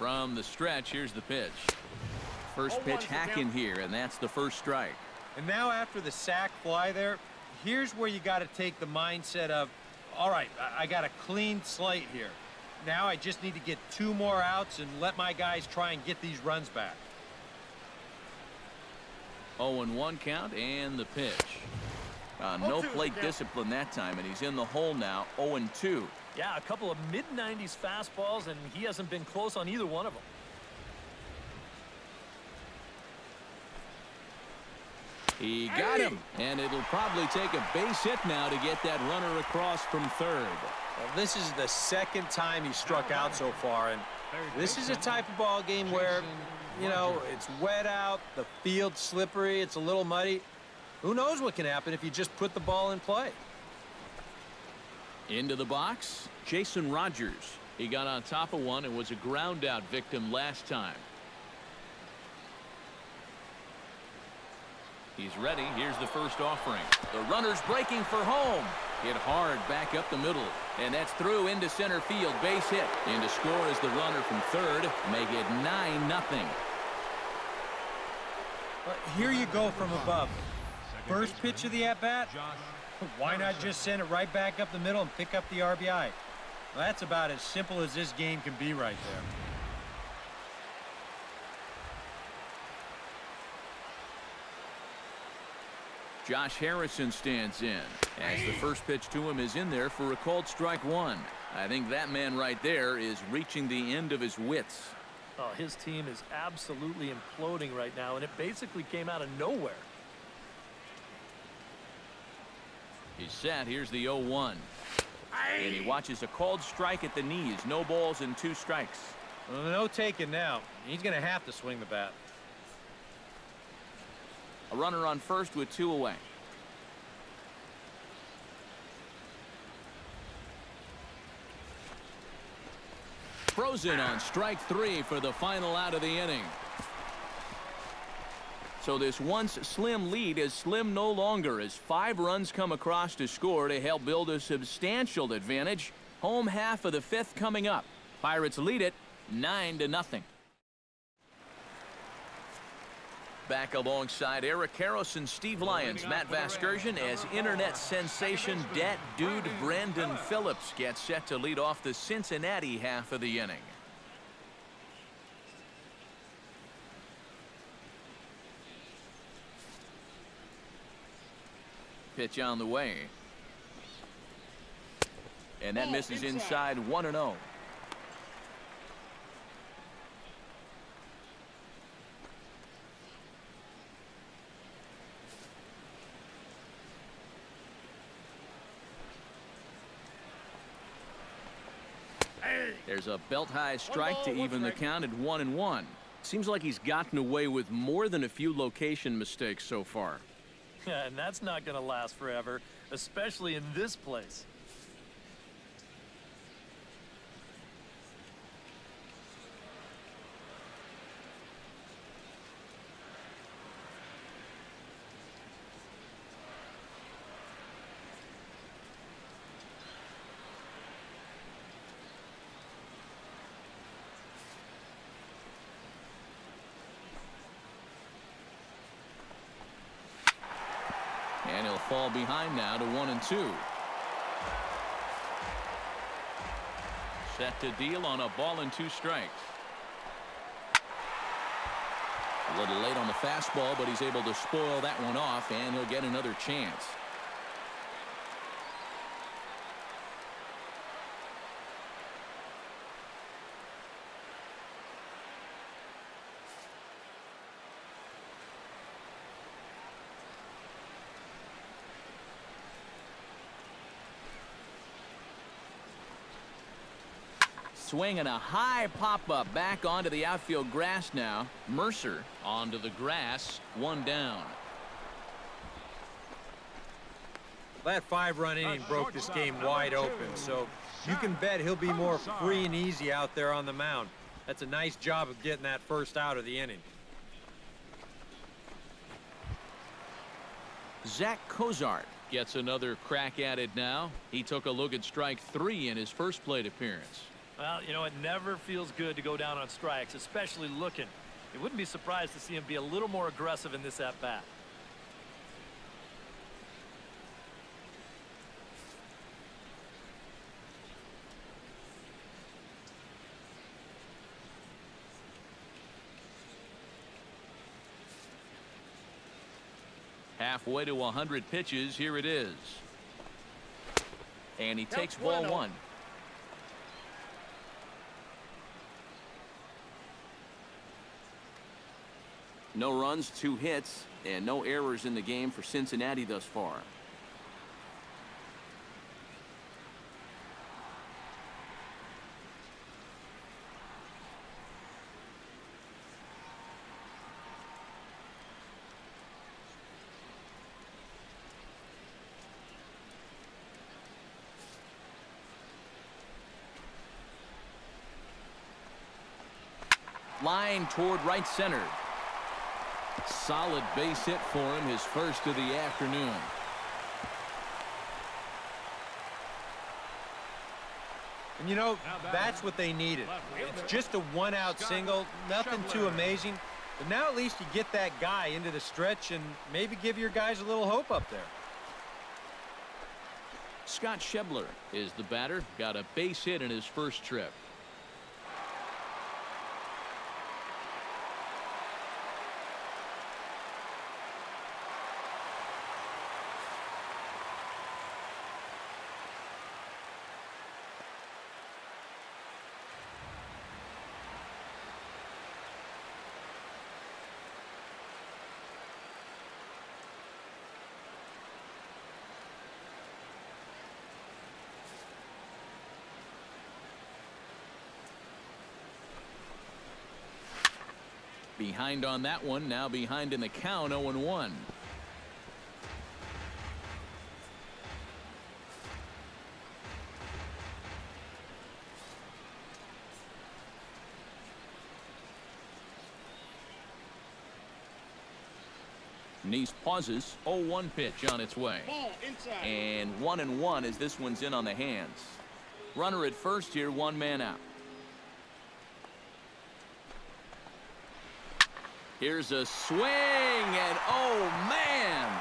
From the stretch, here's the pitch. First pitch hacking here, and that's the first strike. And now after the sac fly there, here's where you got to take the mindset of, all right, I got a clean slate here. Now I just need to get 2 more outs and let my guys try and get these runs back. 0-1 count and the pitch. No plate discipline that time, and he's in the hole now. 0-2. Yeah, a couple of mid-90s fastballs, and he hasn't been close on either one of them. He got him, and it'll probably take a base hit now to get that runner across from third. Well, this is the second time he struck out so far, and this is a type of ball game where, you know, it's wet out, the field's slippery, it's a little muddy. Who knows what can happen if you just put the ball in play? Into the box, Jason Rogers. He got on top of one and was a ground out victim last time. He's ready. Here's the first offering. The runner's breaking for home. Hit hard back up the middle. And that's through into center field. Base hit. And to score is the runner from third. Make it 9-0. Here you go from above. First pitch of the at-bat. Why not just send it right back up the middle and pick up the RBI? Well, that's about as simple as this game can be right there. Josh Harrison stands in as the first pitch to him is in there for a called strike one. I think that man right there is reaching the end of his wits. Oh, his team is absolutely imploding right now, and it basically came out of nowhere. He's set. Here's the 0-1. And he watches a called strike at the knees. No balls and 2 strikes. Well, no taking now. He's going to have to swing the bat. A runner on first with 2 away. Frozen on strike 3 for the final out of the inning. So this once slim lead is slim no longer as 5 runs come across to score to help build a substantial advantage. Home half of the 5th coming up. Pirates lead it 9-0. Back alongside Eric Karros and Steve Lyons, Matt Vasgersian as internet sensation Dat Dude Brandon Phillips gets set to lead off the Cincinnati half of the inning. Pitch on the way. And that misses inside 1-0. There's a belt-high strike to even the count at 1-1. Seems like he's gotten away with more than a few location mistakes so far. Yeah, and that's not going to last forever, especially in this place. And he'll fall behind now to 1-2. Set to deal on a ball and 2 strikes. A little late on the fastball, but he's able to spoil that one off, and he'll get another chance. Swing and a high pop-up back onto the outfield grass now. Mercer onto the grass, 1 down. That 5-run inning broke this game wide open, so you can bet he'll be more free and easy out there on the mound. That's a nice job of getting that first out of the inning. Zach Cozart gets another crack at it now. He took a look at strike 3 in his first plate appearance. Well, you know, it never feels good to go down on strikes, especially looking. It wouldn't be surprised to see him be a little more aggressive in this at-bat. Halfway to 100 pitches, here it is. And he takes ball one. No runs, 2 hits, and no errors in the game for Cincinnati thus far. Line toward right center. Solid base hit for him, his first of the afternoon. And you know, that's what they needed. It's just a 1-out single, nothing too amazing. But now at least you get that guy into the stretch and maybe give your guys a little hope up there. Scott Schebler is the batter. Got a base hit in his first trip. Behind on that one, now behind in the count, 0-1. Nice pauses, 0-1 pitch on its way. And 1-1 as this one's in on the hands. Runner at first here, 1 man out. Here's a swing, and oh man!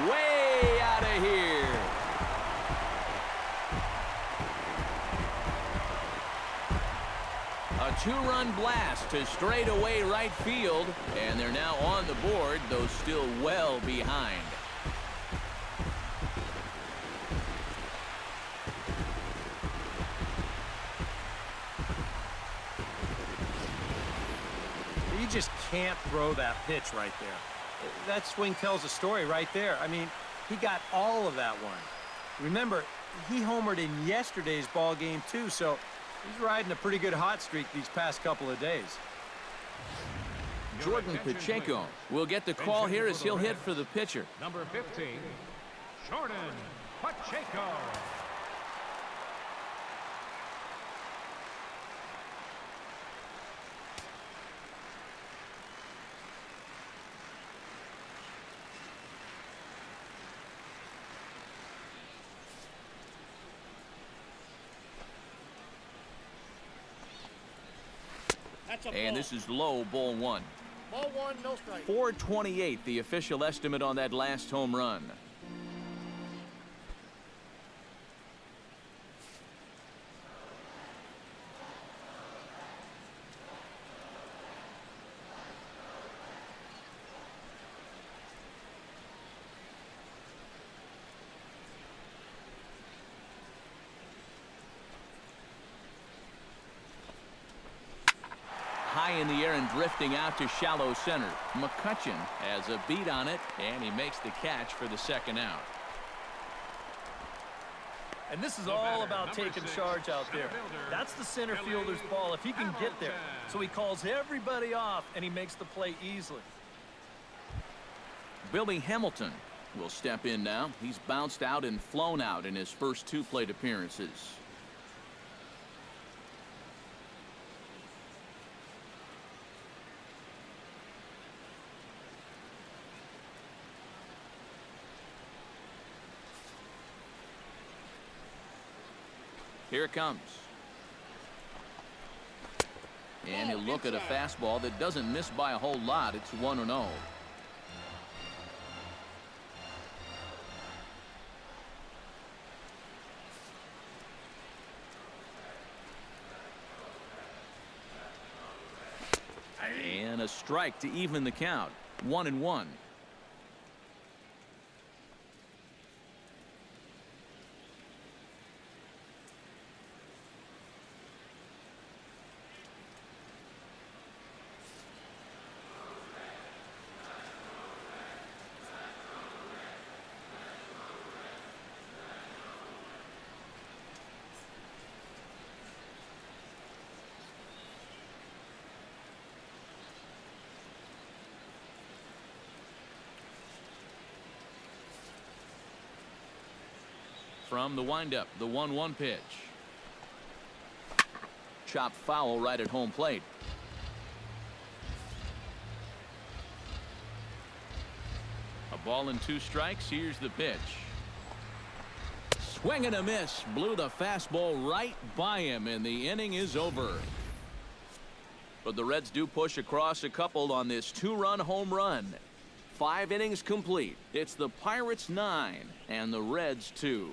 Way out of here. A 2-run blast to straightaway right field, and they're now on the board, though still well behind. You just can't throw that pitch right there. That swing tells a story right there. I mean, he got all of that one. Remember, he homered in yesterday's ball game too, so he's riding a pretty good hot streak these past couple of days. Jordan Pacheco will get the call here as he'll hit for the pitcher. Number 15, Jordan Pacheco. And this is low, ball one. Ball one, no strike. 428, the official estimate on that last home run. High in the air and drifting out to shallow center. McCutchen has a beat on it, and he makes the catch for the second out. And this is all about taking charge out there. That's the center fielder's ball if he can get there. So he calls everybody off, and he makes the play easily. Billy Hamilton will step in now. He's bounced out and flown out in his first 2 plate appearances. Here it comes. And you look at a fastball that doesn't miss by a whole lot. It's 1-0. And a strike to even the count. 1-1. From the windup, the 1-1 pitch. Chopped foul right at home plate. A ball and 2 strikes. Here's the pitch. Swing and a miss. Blew the fastball right by him, and the inning is over. But the Reds do push across a couple on this 2-run home run. 5 innings complete. It's the Pirates 9 and the Reds 2.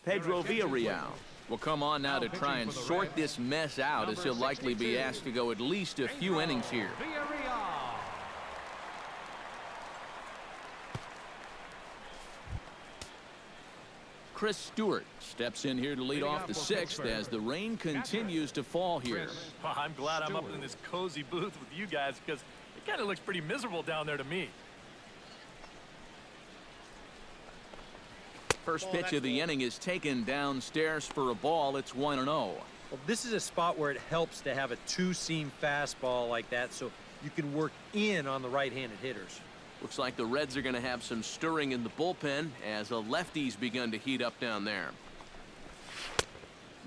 Pedro Villarreal will come on now to try and sort this mess out, as he'll likely be asked to go at least a few innings here. Chris Stewart steps in here to lead off the 6th as the rain continues to fall here. Well, I'm glad I'm up in this cozy booth with you guys, because it kind of looks pretty miserable down there to me. First pitch of the inning is taken downstairs for a ball. It's 1-0. Well, this is a spot where it helps to have a 2-seam fastball like that, so you can work in on the right-handed hitters. Looks like the Reds are going to have some stirring in the bullpen as a lefty's begun to heat up down there.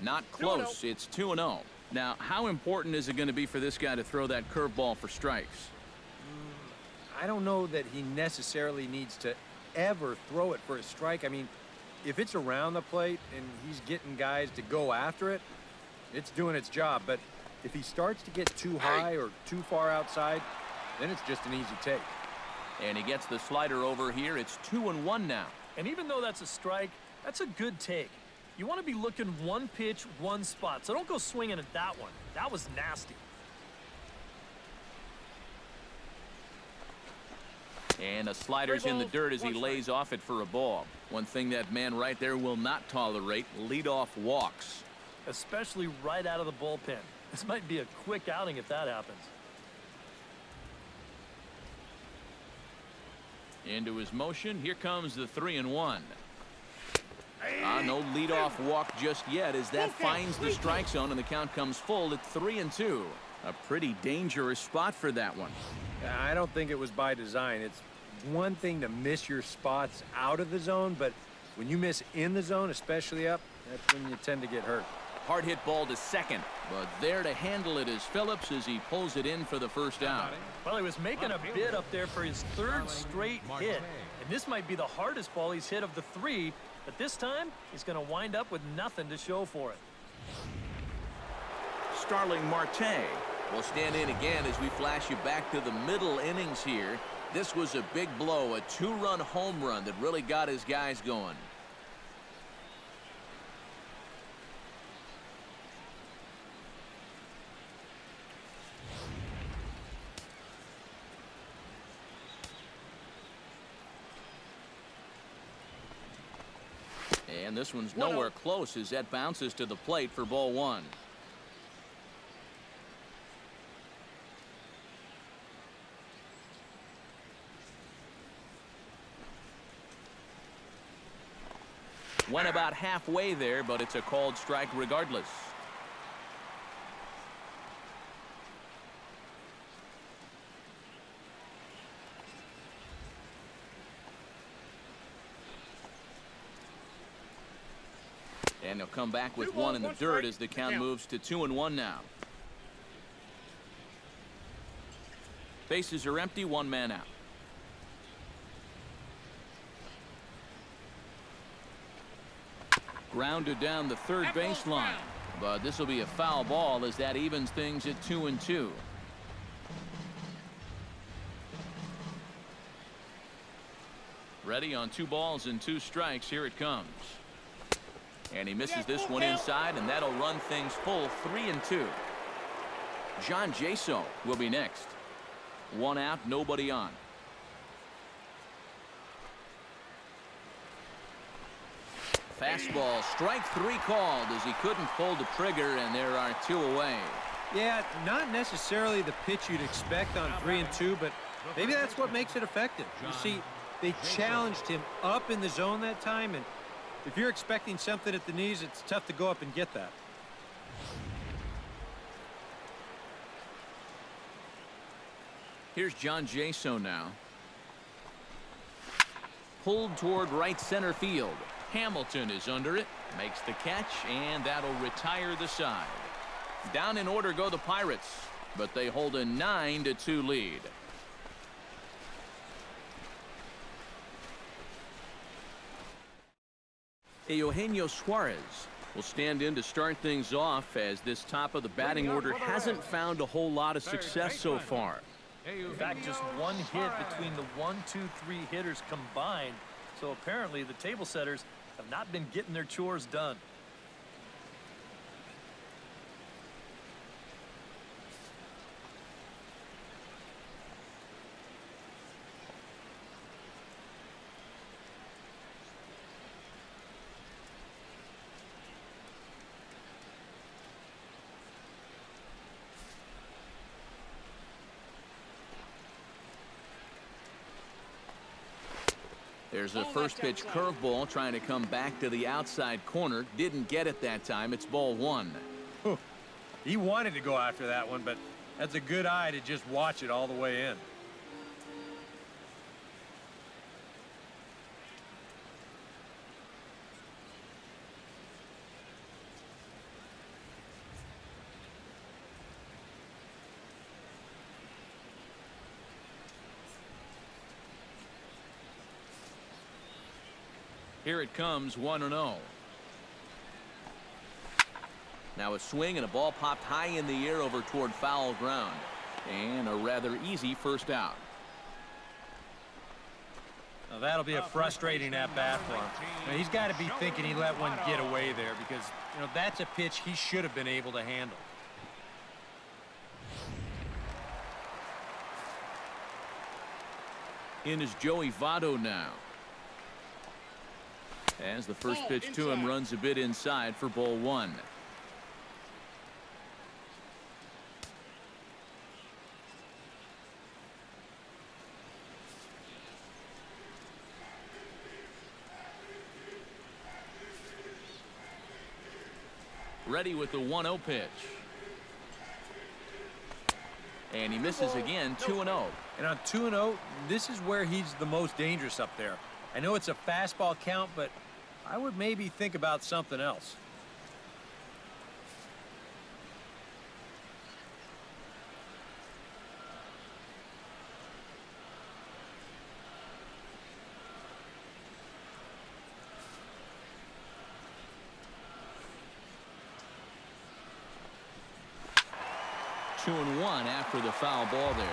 Not close. It's 2-0. Now, how important is it going to be for this guy to throw that curveball for strikes? I don't know that he necessarily needs to ever throw it for a strike. I mean, if it's around the plate and he's getting guys to go after it, it's doing its job. But if he starts to get too high or too far outside, then it's just an easy take. And he gets the slider over here. It's 2-1 now. And even though that's a strike, that's a good take. You want to be looking one pitch, one spot. So don't go swinging at that one. That was nasty. And a slider's in the dirt as he lays off it for a ball. One thing that man right there will not tolerate: leadoff walks. Especially right out of the bullpen. This might be a quick outing if that happens. Into his motion. Here comes the 3-1. No leadoff walk just yet as that finds the strike zone and the count comes full at 3-2. A pretty dangerous spot for that one. I don't think it was by design. It's one thing to miss your spots out of the zone, but when you miss in the zone, especially up, that's when you tend to get hurt. Hard hit ball to second, but there to handle it is Phillips as he pulls it in for the first out. Well, he was making a bid up there for his 3rd straight hit, and this might be the hardest ball he's hit of the 3, but this time he's going to wind up with nothing to show for it. Starling Marte will stand in again as we flash you back to the middle innings here. This was a big blow, a 2-run home run that really got his guys going. And this one's nowhere close as that bounces to the plate for ball 1. Went about halfway there, but it's a called strike regardless. And he'll come back with one in the dirt as the count moves to 2-1 now. Bases are empty, 1 man out. Grounded down the third baseline. But this will be a foul ball as that evens things at 2-2. Ready on 2 balls and 2 strikes. Here it comes. And he misses this one inside, and that'll run things full 3-2. John Jaso will be next. 1 out, nobody on. Fastball, strike 3 called as he couldn't pull the trigger, and there are 2 away. Yeah, not necessarily the pitch you'd expect on 3-2, but maybe that's what makes it effective. You see, they challenged him up in the zone that time, and if you're expecting something at the knees, it's tough to go up and get that. Here's John Jaso now. Pulled toward right center field. Hamilton is under it, makes the catch, and that'll retire the side. Down in order go the Pirates, but they hold a 9-2 lead. Eugenio Suarez will stand in to start things off as this top of the batting order hasn't found a whole lot of success so far. In fact, just 1 hit between the 1, 2, 3 hitters combined. So apparently the table setters have not been getting their chores done. There's a first pitch curveball trying to come back to the outside corner. Didn't get it that time. It's ball 1. He wanted to go after that one, but that's a good eye to just watch it all the way in. Here it comes, 1-0. Now a swing and a ball popped high in the air over toward foul ground. And a rather easy first out. Now that'll be a frustrating at-bat for him. Now, he's got to be thinking he let one get away there because, you know, that's a pitch he should have been able to handle. In is Joey Votto now. As the first pitch to him runs a bit inside for ball 1. Ready with the 1-0 pitch. And he misses again, 2-0. And on 2-0, this is where he's the most dangerous up there. I know it's a fastball count, but I would maybe think about something else. Two and one after the foul ball there.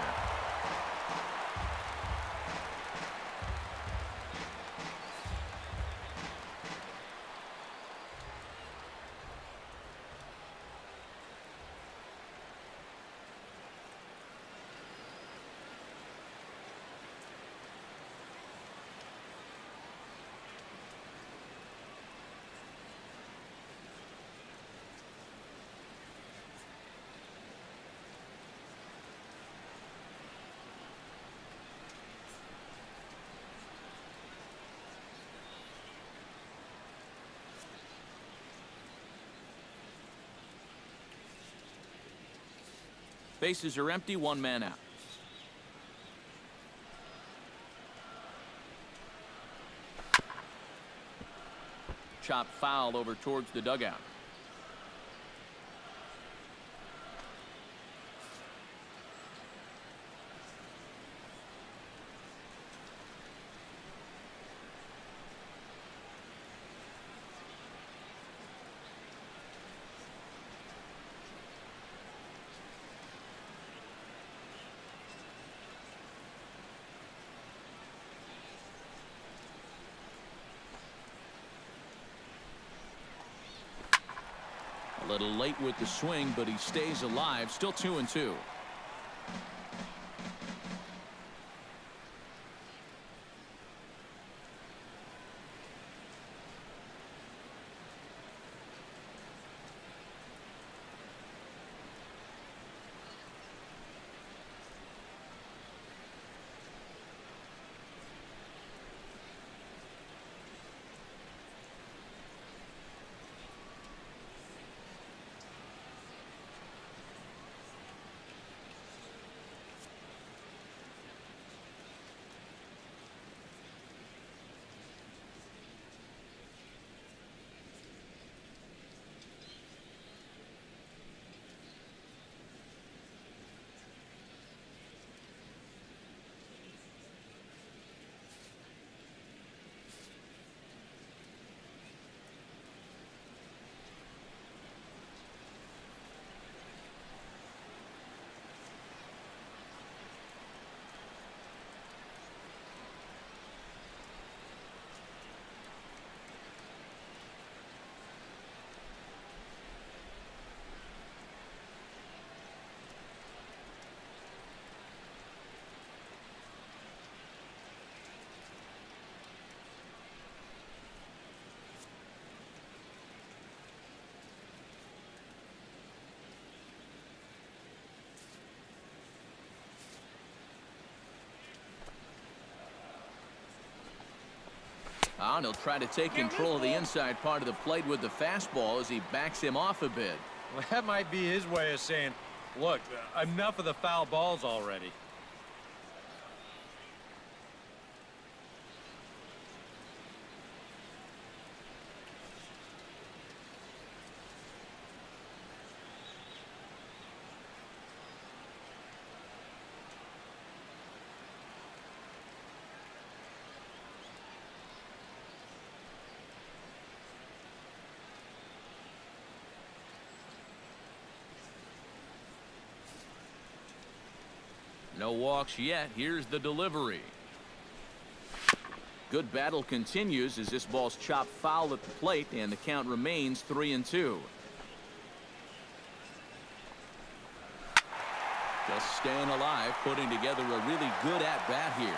Bases are empty, 1 man out. Chop foul over towards the dugout. A little late with the swing, but he stays alive. Still 2-2. And he'll try to take control of the inside part of the plate with the fastball as he backs him off a bit. Well, that might be his way of saying, look, enough of the foul balls already. No walks yet. Here's the delivery. Good battle continues as this ball's chopped foul at the plate, and the count remains 3-2. Just staying alive, putting together a really good at-bat here.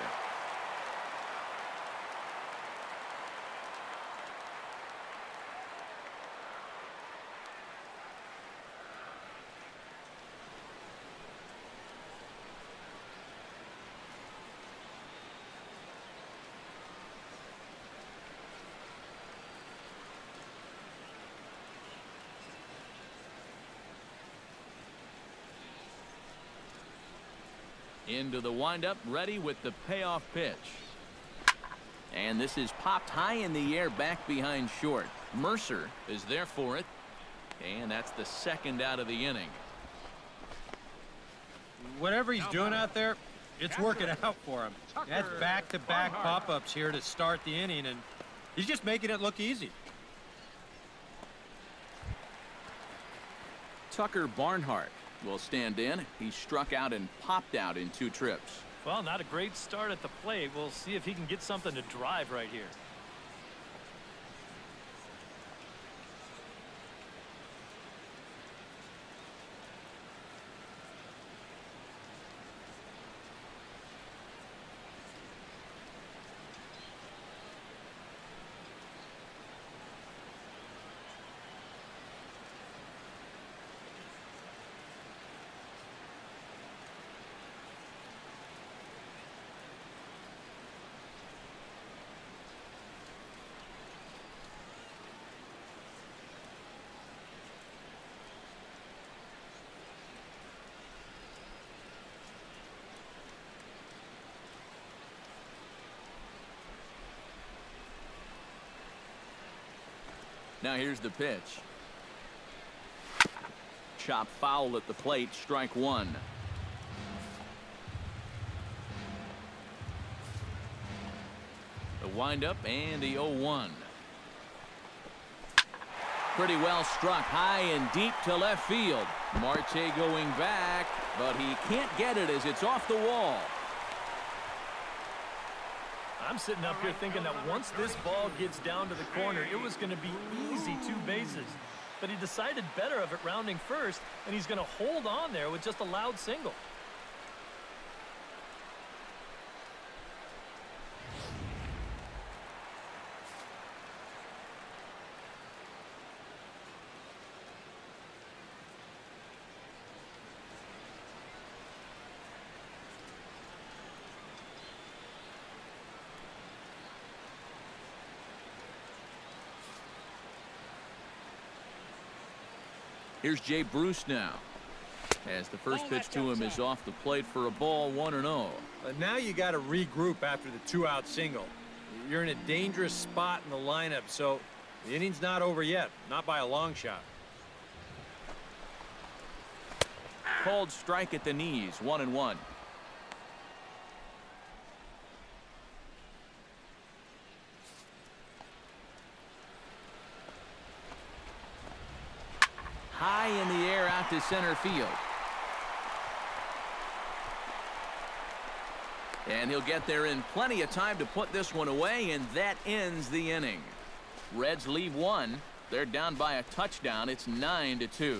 Into the windup, ready with the payoff pitch. And this is popped high in the air back behind short. Mercer is there for it. And that's the second out of the inning. Whatever he's doing out there, it's working out for him. That's back-to-back pop-ups here to start the inning, and he's just making it look easy. Tucker Barnhart will stand in. He struck out and popped out in 2 trips. Well, not a great start at the plate. We'll see if he can get something to drive right here. Now here's the pitch. Chop foul at the plate, strike 1. The windup and the 0-1. Pretty well struck high and deep to left field. Marte going back, but he can't get it as it's off the wall. I'm sitting up here thinking that once this ball gets down to the corner, it was going to be easy 2 bases. but he decided better of it rounding first, and he's going to hold on there with just a loud single. Here's Jay Bruce now, as the first pitch to him is off the plate for a ball, 1-0. But now you got to regroup after the two-out single. You're in a dangerous spot in the lineup, so the inning's not over yet, not by a long shot. Called strike at the knees, 1-1. High in the air out to center field. And he'll get there in plenty of time to put this one away, and that ends the inning. Reds leave one. They're down by a touchdown. It's 9-2.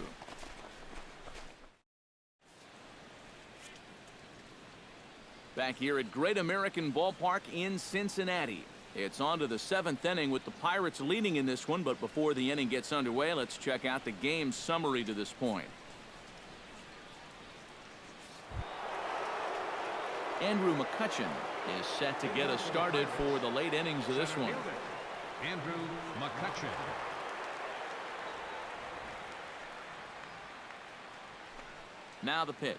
Back here at Great American Ballpark in Cincinnati. It's on to the 7th inning with the Pirates leading in this one, but before the inning gets underway, let's check out the game summary to this point. Andrew McCutchen is set to get us started for the late innings of this one. Andrew McCutchen. Now the pitch.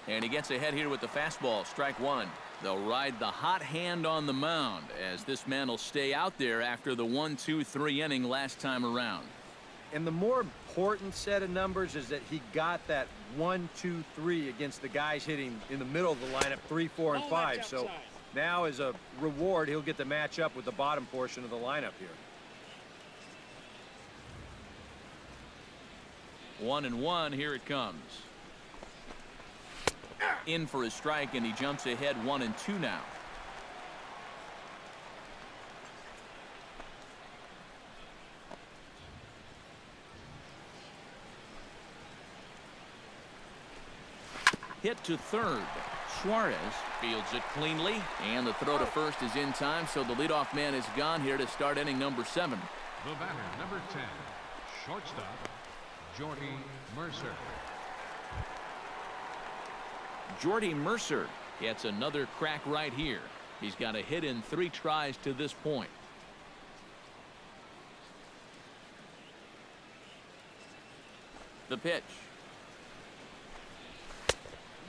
And he gets ahead here with the fastball, strike one. They'll ride the hot hand on the mound, as this man will stay out there after the 1-2-3 inning last time around. And the more important set of numbers is that he got that 1, 2, 3 against the guys hitting in the middle of the lineup, 3, 4, and 5. So now as a reward, he'll get to match up with the bottom portion of the lineup here. 1-1, here it comes. In for a strike, and he jumps ahead 1-2 now. Hit to third. Suarez fields it cleanly, and the throw to first is in time, so the leadoff man is gone here to start inning number 7. The batter, number 10, shortstop, Jordy Mercer. Jordy Mercer gets another crack right here. He's got a hit in 3 tries to this point. The pitch.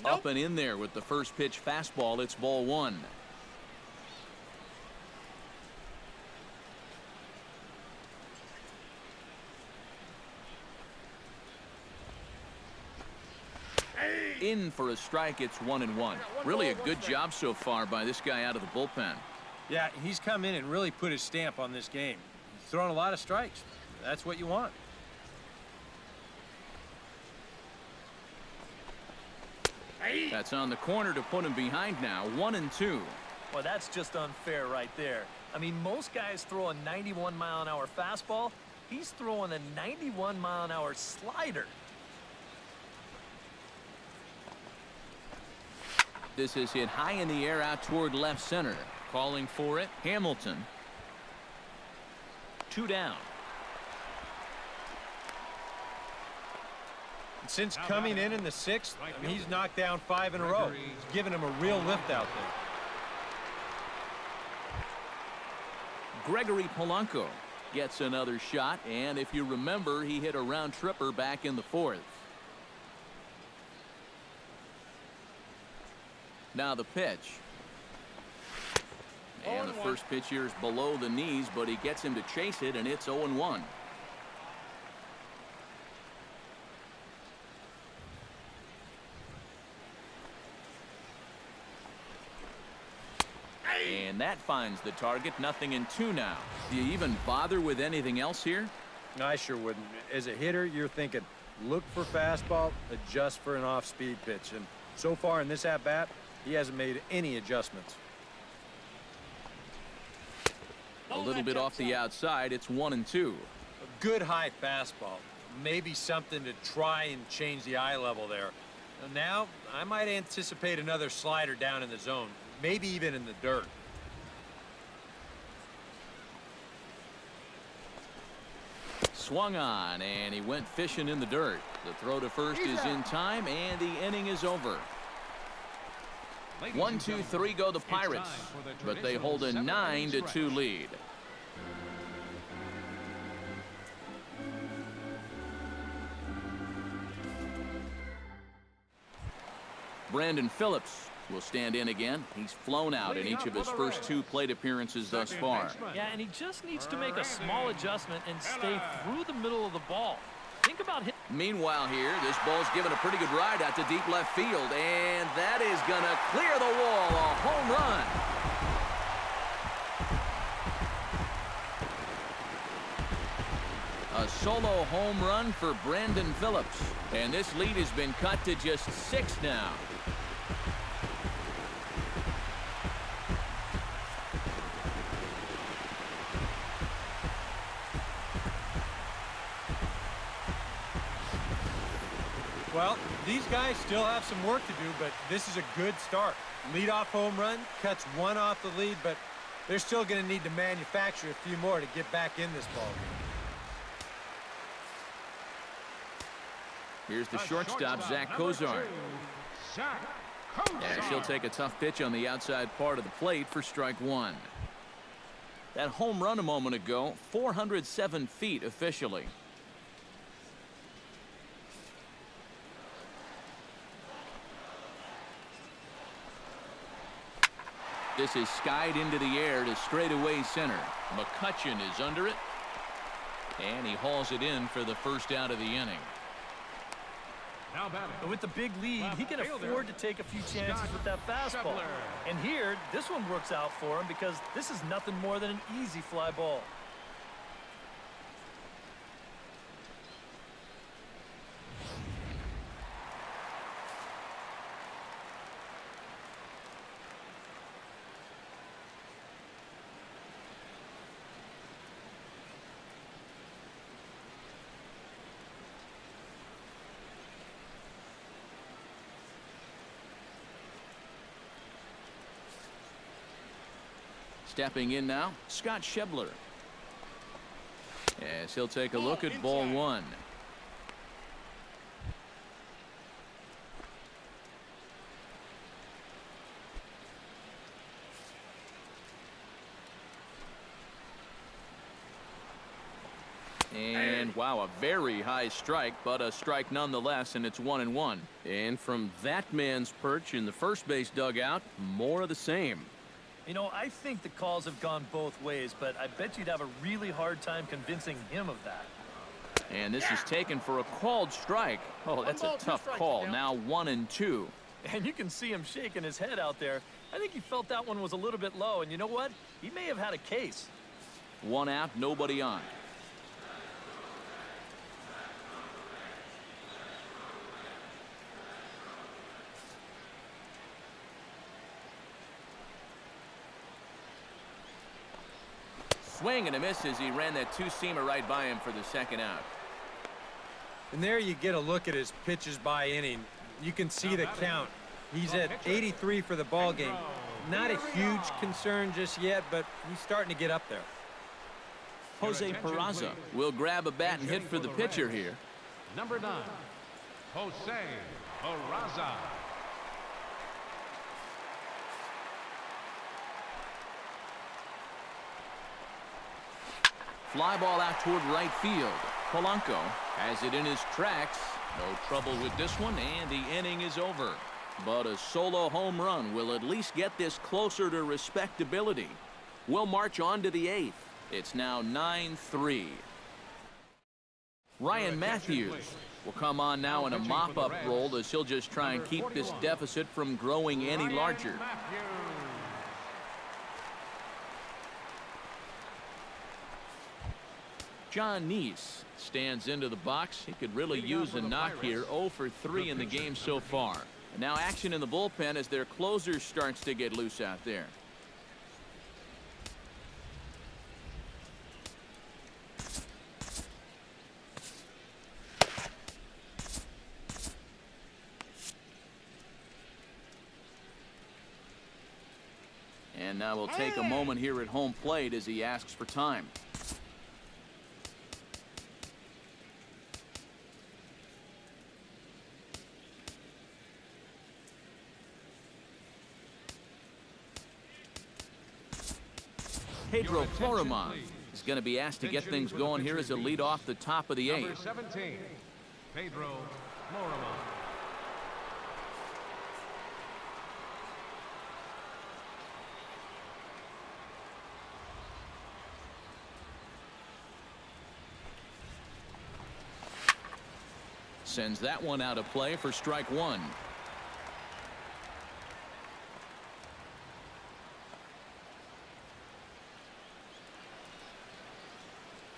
Up and in there with the first pitch fastball. It's ball 1. In for a strike. It's 1-1. Really a good job so far by this guy out of the bullpen. Yeah, he's come in and really put his stamp on this game. He's thrown a lot of strikes. That's what you want. That's on the corner to put him behind now. 1-2. Well, that's just unfair right there. I mean, most guys throw a 91-mile-an-hour fastball. He's throwing a 91-mile-an-hour slider. This is hit high in the air out toward left center. Calling for it, Hamilton. 2 down. Since coming in the 6th, I mean, he's knocked down 5 in a row. He's given him a real lift out there. Gregory Polanco gets another shot, and if you remember, he hit a round tripper back in the 4th. Now the pitch. And the first pitch here is below the knees, but he gets him to chase it, and it's 0-1. And that finds the target. 0-2 now. Do you even bother with anything else here? No, I sure wouldn't. As a hitter, you're thinking, look for fastball, adjust for an off-speed pitch. And so far in this at-bat, he hasn't made any adjustments. A little bit off the outside. It's 1-2. good high fastball. Maybe something to try and change the eye level there. Now, I might anticipate another slider down in the zone, maybe even in the dirt. Swung on, and he went fishing in the dirt. The throw to first is in time, and the inning is over. 1, 2, 3 go the Pirates, but they hold a 9-2 lead. Brandon Phillips will stand in again. He's flown out in each of his first 2 plate appearances thus far. Yeah, and he just needs to make a small adjustment and stay through the middle of the ball. Think about him. Meanwhile here, this ball's given a pretty good ride out to deep left field, and that is going to clear the wall. A home run. A solo home run for Brandon Phillips, and this lead has been cut to just 6 now. Well, these guys still have some work to do, but this is a good start. Leadoff home run, cuts 1 off the lead, but they're still going to need to manufacture a few more to get back in this ballgame. Here's the shortstop, Zach Kozar. Yeah, she'll take a tough pitch on the outside part of the plate for strike 1. That home run a moment ago, 407 feet officially. This is skied into the air to straightaway center. McCutchen is under it, and he hauls it in for the first out of the inning. And with the big lead, he can afford to take a few chances with that fastball. And here, this one works out for him because this is nothing more than an easy fly ball. Stepping in now, Scott Schebler. As he'll take a look at ball 1. And wow, a very high strike, but a strike nonetheless, and it's 1-1. And from that man's perch in the first base dugout, more of the same. You know, I think the calls have gone both ways, but I bet you'd have a really hard time convincing him of that. And this is taken for a called strike. Oh, that's a tough call. Now 1-2. And you can see him shaking his head out there. I think he felt that one was a little bit low, and you know what? He may have had a case. 1 out, nobody on. Swing and a miss as he ran that 2-seamer right by him for the second out. And there you get a look at his pitches by inning. You can see the count. He's at 83 for the ball game. Not a huge concern just yet, but he's starting to get up there. Jose Peraza will grab a bat and hit for the pitcher here. Number 9, Jose Peraza. Fly ball out toward right field. Polanco has it in his tracks. No trouble with this one, and the inning is over. But a solo home run will at least get this closer to respectability. We'll march on to the 8th. It's now 9-3. Ryan Matthews will come on now in a mop-up role as he'll just try and keep this deficit from growing any larger. John Neese stands into the box. He could really use a knock here. 0 for 3 in the game so far. And now action in the bullpen as their closer starts to get loose out there. And now we'll take a moment here at home plate as he asks for time. Pedro Florimon is going to be asked to get things going here as a lead off the top of the Number eighth. 17, Pedro Florimon. Sends that one out of play for strike one.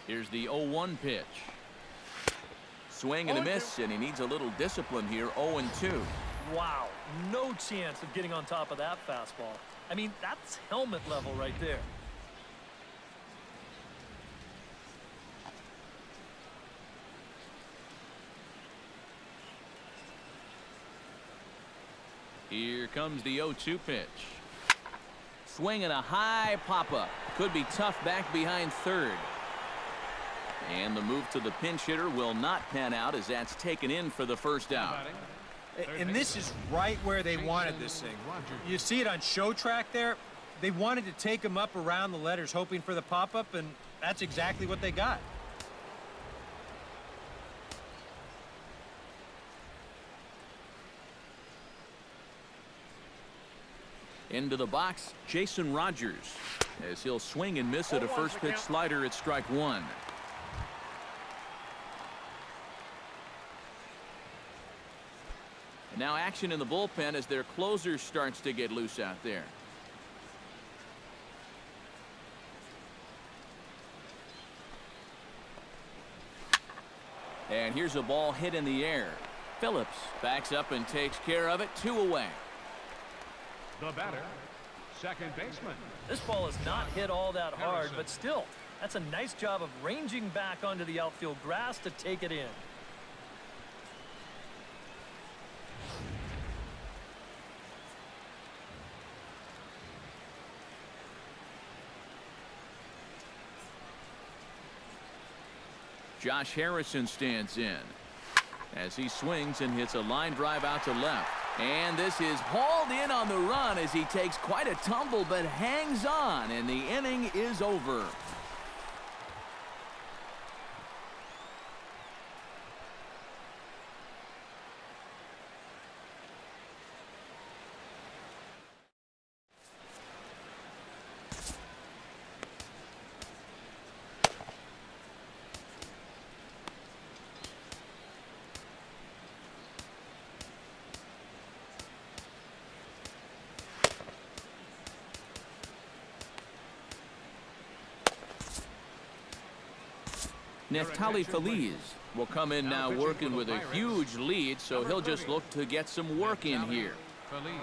Here's the 0-1 pitch. Swing and a miss, and he needs a little discipline here. 0-2. Wow, no chance of getting on top of that fastball. I mean, that's helmet level right there. Here comes the 0-2 pitch. Swing and a high pop-up. Could be tough back behind third. And the move to the pinch hitter will not pan out as that's taken in for the first out. And this is right where they wanted this thing. You see it on show track there. They wanted to take him up around the letters, hoping for the pop-up, and that's exactly what they got. Into the box, Jason Rogers, as he'll swing and miss at a first pitch slider at strike one. And now action in the bullpen as their closer starts to get loose out there. And here's a ball hit in the air. Phillips backs up and takes care of it. 2 away. The batter, second baseman. This ball is not hit all that hard, but still, that's a nice job of ranging back onto the outfield grass to take it in. Josh Harrison stands in as he swings and hits a line drive out to left. And this is hauled in on the run as he takes quite a tumble but hangs on, and the inning is over. Neftali Feliz will come in now working with a huge lead, so he'll just look to get some work in here. Feliz.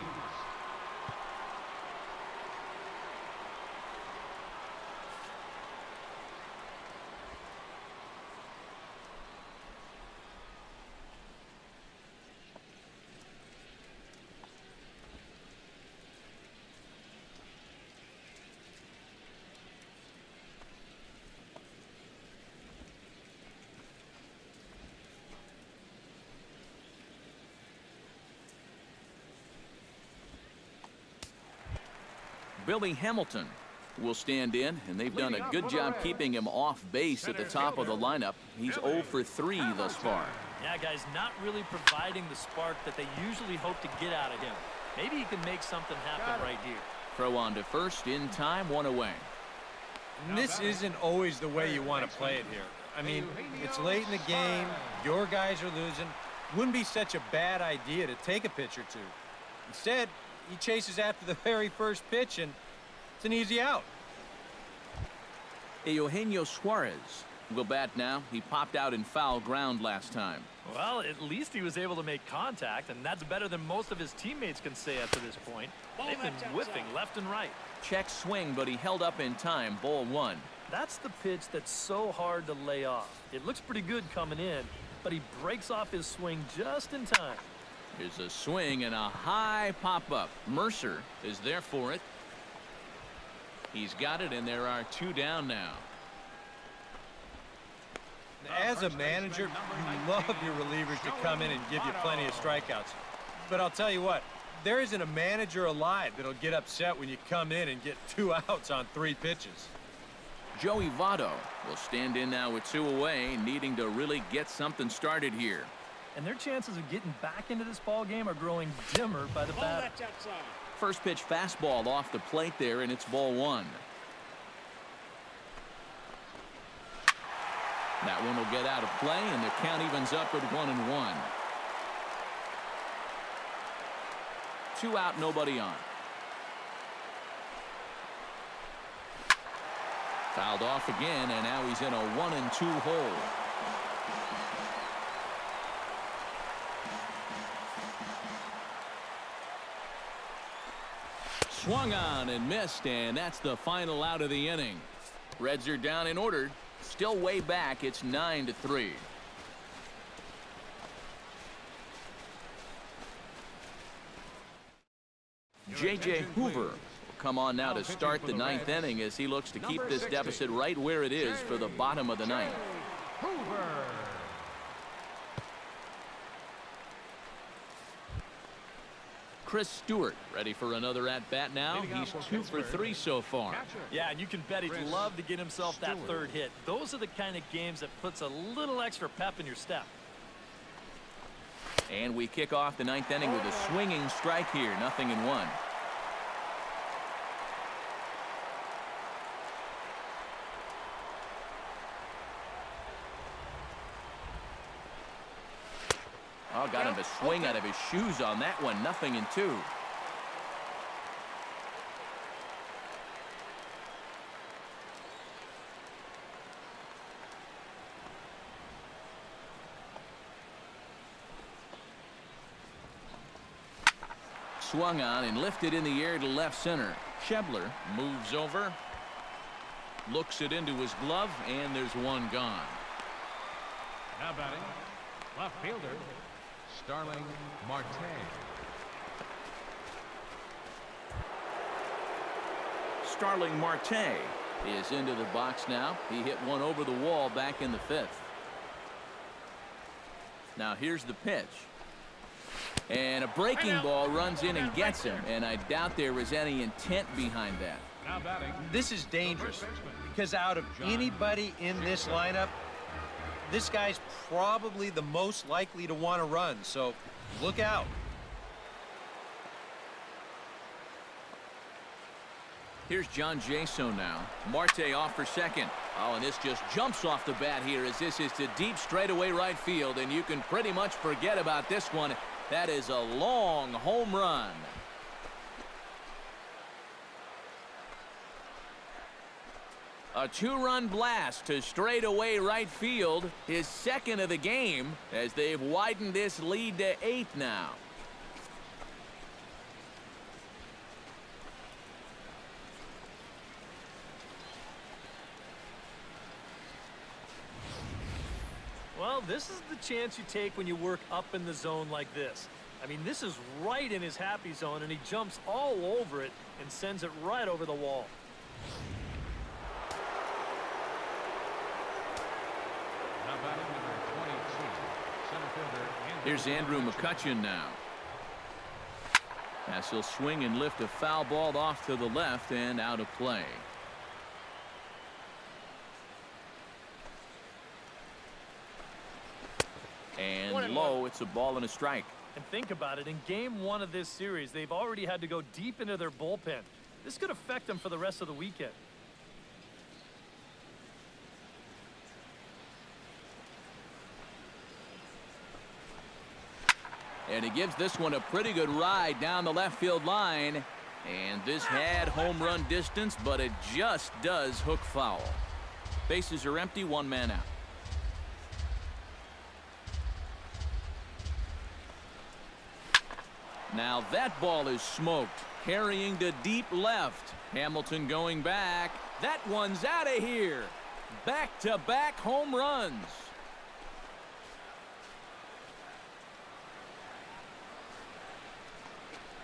Billy Hamilton will stand in, and they've done a good job keeping him off base at the top of the lineup. He's 0 for 3 thus far. Yeah, guys, not really providing the spark that they usually hope to get out of him. Maybe he can make something happen right here. Throw on to first in time, 1 away. And this isn't always the way you want to play it here. I mean, it's late in the game. Your guys are losing. Wouldn't be such a bad idea to take a pitch or two. Instead, he chases after the very first pitch, and it's an easy out. Eugenio Suarez will bat now. He popped out in foul ground last time. Well, at least he was able to make contact, and that's better than most of his teammates can say up to this point. They've been whiffing left and right. Check swing, but he held up in time. Ball 1. That's the pitch that's so hard to lay off. It looks pretty good coming in, but he breaks off his swing just in time. Here's a swing and a high pop-up. Mercer is there for it. He's got it, and there are 2 down now. As a manager, you love your relievers to come in and give you plenty of strikeouts. But I'll tell you what, there isn't a manager alive that'll get upset when you come in and get 2 outs on 3 pitches. Joey Votto will stand in now with 2 away, needing to really get something started here. And their chances of getting back into this ball game are growing dimmer by the Ball batter. that's outside. First pitch fastball off the plate there, and it's ball 1. That one will get out of play, and the count evens up at 1-1. 2 out, nobody on. Fouled off again, and now he's in a 1-2 hole. Swung on and missed, and that's the final out of the inning. Reds are down in order. Still way back. It's 9-3. J.J. Hoover will come on now to start the 9th inning as he looks to keep this deficit right where it is for the bottom of the 9th. Hoover. Chris Stewart ready for another at-bat now. He's 2 for 3 so far. Yeah, and you can bet he'd love to get himself that 3rd hit. Those are the kind of games that puts a little extra pep in your step. And we kick off the 9th inning with a swinging strike here. 0-1. Oh, got him to swing out of his shoes on that one. 0-2. Swung on and lifted in the air to left center. Schebler moves over, looks it into his glove, and there's 1 gone. Now batting, left fielder, Starling Marte. Starling Marte is into the box now. He hit one over the wall back in the 5th. Now here's the pitch. And a breaking ball runs in and gets him, and I doubt there was any intent behind that. Now batting, This is dangerous because out of anybody in this lineup, this guy's probably the most likely to want to run, so look out. Here's John Jaso now. Marte off for second. Oh, and this just jumps off the bat here as this is to deep straightaway right field, and you can pretty much forget about this one. That is a long home run. A 2-run blast to straightaway right field, his 2nd of the game, as they've widened this lead to 8 now. Well, this is the chance you take when you work up in the zone like this. I mean, this is right in his happy zone, and he jumps all over it and sends it right over the wall. now batting number 22, center fielder Here's Andrew McCutchen now. As he'll swing and lift a foul ball off to the left and out of play. And low, it's a ball and a strike. And think about it, in game 1 of this series, they've already had to go deep into their bullpen. This could affect them for the rest of the weekend. And he gives this one a pretty good ride down the left field line. And this had home run distance, but it just does hook foul. Bases are empty, 1 man out. Now that ball is smoked, carrying to deep left. Hamilton going back. That one's out of here. Back-to-back home runs.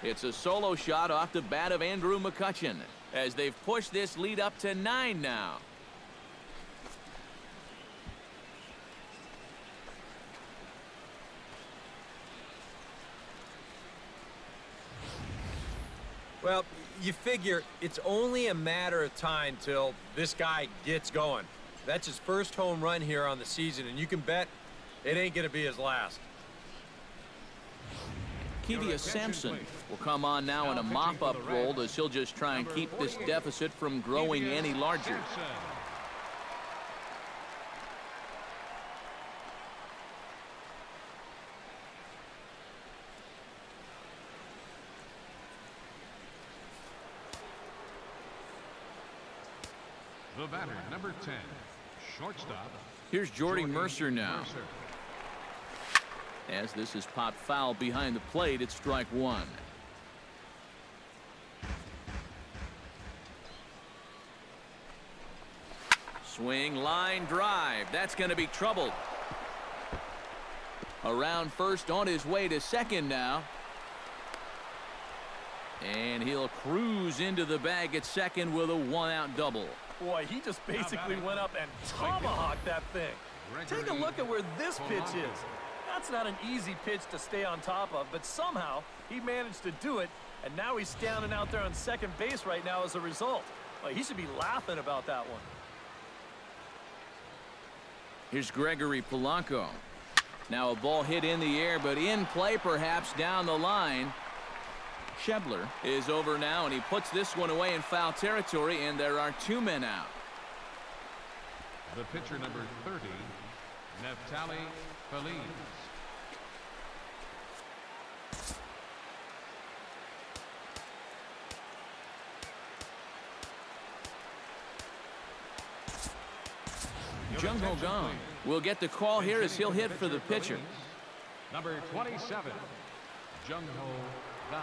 It's a solo shot off the bat of Andrew McCutchen. as they've pushed this lead up to 9 now. Well, you figure it's only a matter of time till this guy gets going. That's his first home run here on the season, and you can bet it ain't going to be his last. Kevius Sampson will come on now in a mop-up role as he'll just try and keep this deficit from growing any larger. The batter, number 10, shortstop. Here's Jordy Mercer now. As this is popped foul behind the plate, it's strike 1. Swing, line, drive. That's going to be trouble. Around first, on his way to second now. And he'll cruise into the bag at second with a 1-out double. Boy, he just basically went up and tomahawked that thing. Take a look at where this pitch is. That's not an easy pitch to stay on top of, but somehow he managed to do it, and now he's standing out there on second base right now as a result. Well, he should be laughing about that one. Here's Gregory Polanco. Now a ball hit in the air, but in play perhaps down the line. Schebler is over now, and he puts this one away in foul territory, and there are 2 men out. The pitcher, number 30, Neftali Feliz. Jung Ho Kang will get the call here as he'll hit for the pitcher. Number 27, Jung Ho Kang.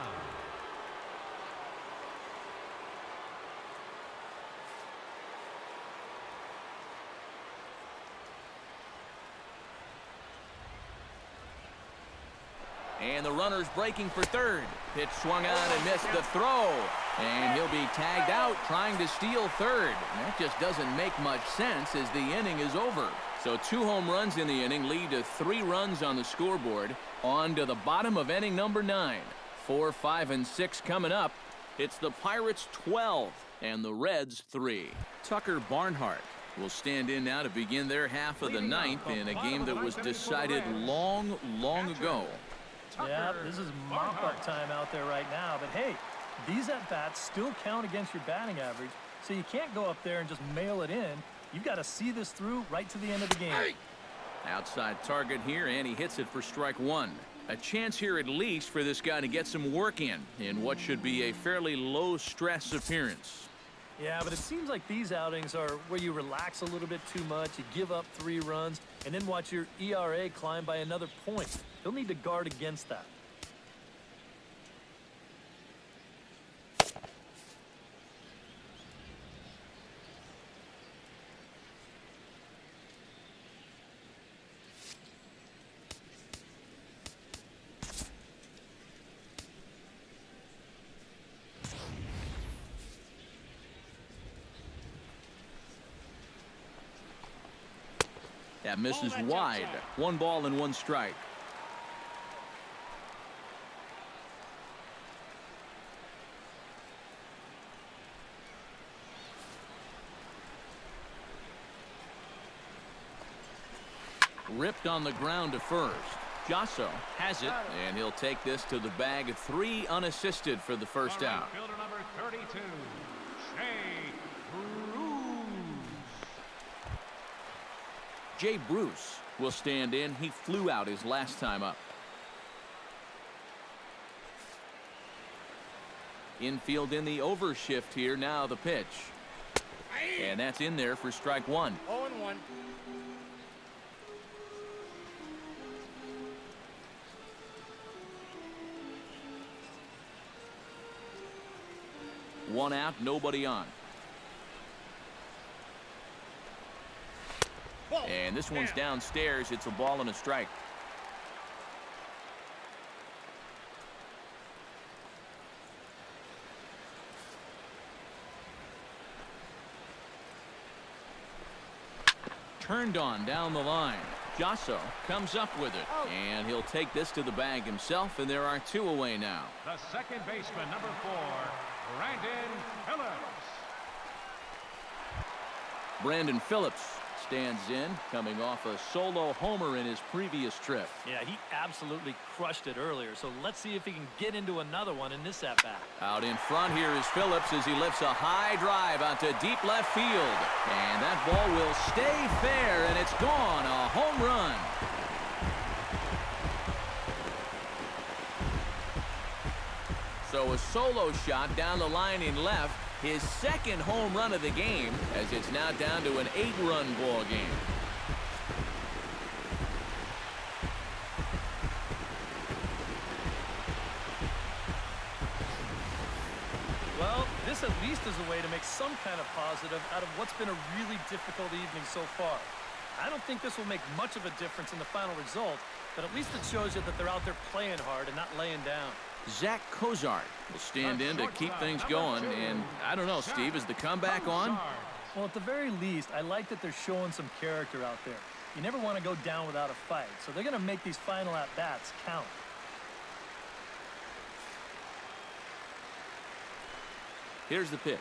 And the runner's breaking for third. Pitch swung on and missed the throw. And he'll be tagged out trying to steal third. And that just doesn't make much sense as the inning is over. So 2 home runs in the inning lead to 3 runs on the scoreboard. On to the bottom of inning number 9. 4, 5, and 6 coming up. It's the Pirates 12 and the Reds 3. Tucker Barnhart will stand in now to begin their half of the 9th in a game that was decided long ago. Yeah, this is mop-up time out there right now. But, hey, these at-bats still count against your batting average, so you can't go up there and just mail it in. You've got to see this through right to the end of the game. Outside target here, and he hits it for strike 1. A chance here at least for this guy to get some work in what should be a fairly low-stress appearance. Yeah, but it seems like these outings are where you relax a little bit too much, you give up 3 runs, and then watch your ERA climb by another point. He'll need to guard against that. That misses wide. 1 ball and 1 strike. Ripped on the ground to first. Jasso has it, and he'll take this to the bag. 3 unassisted for the first out. Fielder number 32, Jay Bruce will stand in. He flew out his last time up. Infield in the overshift here. Now the pitch. And that's in there for strike 1. 0-1. One out, nobody on. And this one's downstairs. It's a ball and a strike. turned on down the line. Jasso comes up with it, and he'll take this to the bag himself, and there are 2 away now. The second baseman, number 4, Brandon Phillips. Brandon Phillips stands in, coming off a solo homer in his previous trip. Yeah, he absolutely crushed it earlier, so let's see if he can get into another one in this at-bat. Out in front here is Phillips as he lifts a high drive out to deep left field. And that ball will stay fair, and it's gone. A home run. So a solo shot down the line in left. His second home run of the game, as it's now down to an 8-run ball game. Well, this at least is a way to make some kind of positive out of what's been a really difficult evening so far. I don't think this will make much of a difference in the final result, but at least it shows you that they're out there playing hard and not laying down. Zach Cozart will stand in to keep things going, and I don't know, Steve, is the comeback on? Well, at the very least, I like that they're showing some character out there. You never want to go down without a fight, so they're going to make these final at-bats count. Here's the pitch.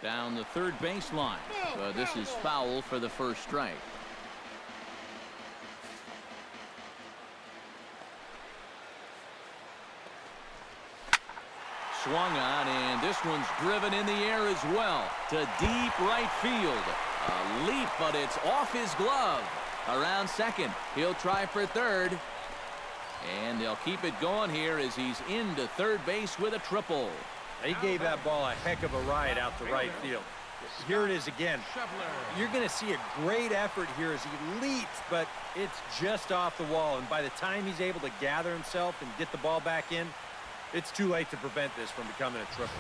Down the third baseline. This is foul for the first strike. Swung on, and this one's driven in the air as well to deep right field. A leap, but it's off his glove. Around second, he'll try for third. And they'll keep it going here as he's into third base with a triple. He gave that ball a heck of a ride out to right field. Here it is again. You're going to see a great effort here as he leaps, but it's just off the wall. And by the time he's able to gather himself and get the ball back in, it's too late to prevent this from becoming a triple.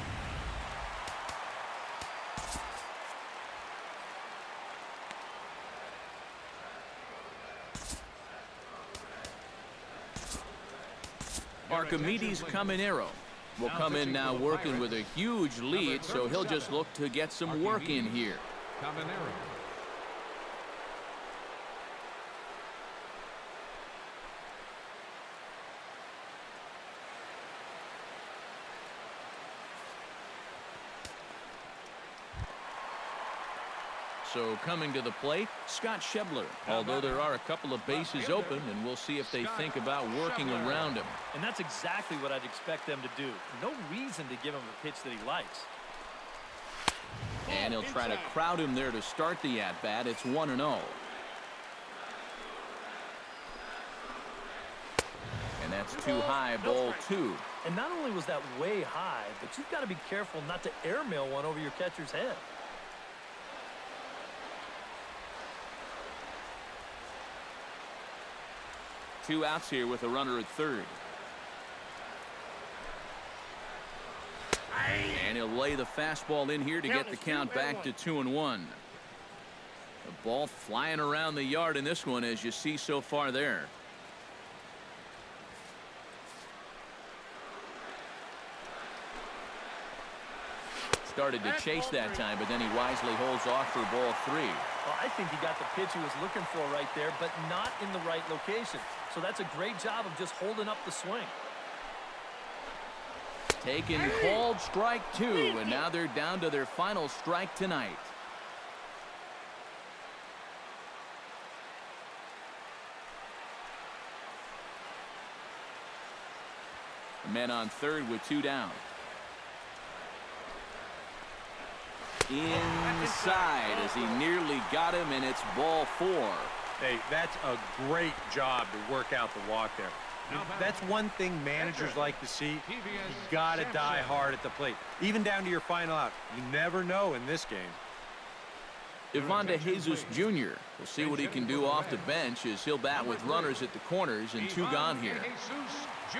Archimedes Caminero will come in now working with a huge lead, so he'll just look to get some work in here. Caminero. So coming to the plate, Scott Schebler, although there are a couple of bases open, and we'll see if they think about working around him. And that's exactly what I'd expect them to do. No reason to give him a pitch that he likes. And he'll try to crowd him there to start the at-bat. It's 1-0. And that's too high, ball 2. And not only was that way high, but you've got to be careful not to airmail one over your catcher's head. Two outs here with a runner at third. And he'll lay the fastball in here to get the count back to 2-1. The ball flying around the yard in this one, as you see so far there. Started to chase that time, but then he wisely holds off for ball 3. Well, I think he got the pitch he was looking for right there, but not in the right location. So that's a great job of just holding up the swing. Taken, called strike 2, and now they're down to their final strike tonight. Men on third with 2 down. Inside as he nearly got him, and it's ball 4. Hey, that's a great job to work out the walk there. That's one thing managers like to see. You got to die hard at the plate, even down to your final out. You never know in this game. Ivan De Jesus Jr. will see what he can do off the bench as he'll bat with runners at the corners and 2 gone here. Jesus Jr.